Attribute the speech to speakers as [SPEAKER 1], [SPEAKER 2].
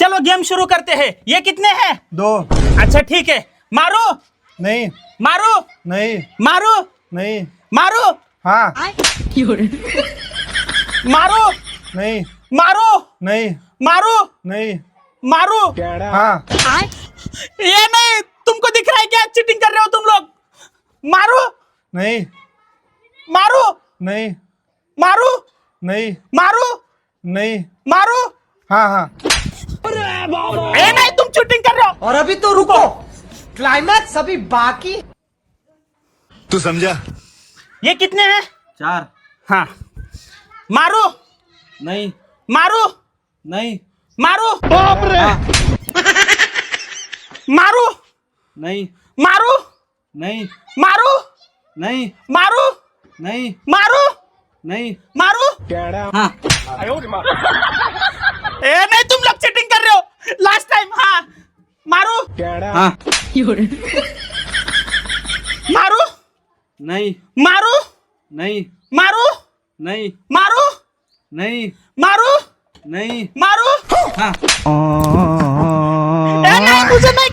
[SPEAKER 1] चलो गेम शुरू करते हैं। ये कितने हैं?
[SPEAKER 2] 2
[SPEAKER 1] अच्छा ठीक है। मारो
[SPEAKER 2] नहीं
[SPEAKER 1] मारो
[SPEAKER 2] नहीं
[SPEAKER 1] मारो
[SPEAKER 2] नहीं
[SPEAKER 1] मारो
[SPEAKER 2] हाँ
[SPEAKER 1] मारो
[SPEAKER 2] नहीं
[SPEAKER 1] मारो
[SPEAKER 2] नहीं
[SPEAKER 1] मारो
[SPEAKER 2] नहीं
[SPEAKER 1] मारो।
[SPEAKER 2] हाँ
[SPEAKER 1] ये नहीं, तुमको दिख रहा है क्या चीटिंग कर रहे हो तुम लोग? मारो
[SPEAKER 2] नहीं
[SPEAKER 1] मारो
[SPEAKER 2] नहीं
[SPEAKER 1] मारो
[SPEAKER 2] नहीं
[SPEAKER 1] मारो
[SPEAKER 2] नहीं
[SPEAKER 1] मारो।
[SPEAKER 2] हाँ हाँ
[SPEAKER 1] ये नहीं, तुम चीटिंग कर रहे हो।
[SPEAKER 3] और अभी तो रुको, क्लाइमैक्स अभी बाकी।
[SPEAKER 4] तू समझा?
[SPEAKER 1] ये कितने हैं?
[SPEAKER 5] 4
[SPEAKER 1] हाँ मारो
[SPEAKER 5] नहीं
[SPEAKER 1] मारो
[SPEAKER 5] नहीं
[SPEAKER 1] मारो मारो
[SPEAKER 5] नहीं
[SPEAKER 1] मारो
[SPEAKER 5] नहीं
[SPEAKER 1] मारो
[SPEAKER 5] नहीं
[SPEAKER 1] मारो
[SPEAKER 5] नहीं
[SPEAKER 1] मारो
[SPEAKER 5] नहीं
[SPEAKER 1] मारो।
[SPEAKER 5] हाँ
[SPEAKER 1] ए नहीं, तुम लोग चीटिंग कर रहे हो। Last time. हाँ मारो
[SPEAKER 5] हाँ
[SPEAKER 1] मारो
[SPEAKER 5] नहीं
[SPEAKER 1] मारो
[SPEAKER 5] नहीं
[SPEAKER 1] मारो
[SPEAKER 5] नहीं
[SPEAKER 1] मारो
[SPEAKER 5] नहीं
[SPEAKER 1] मारो
[SPEAKER 5] नहीं
[SPEAKER 1] मारो।
[SPEAKER 5] हाँ
[SPEAKER 1] ए नहीं, मुझे नहीं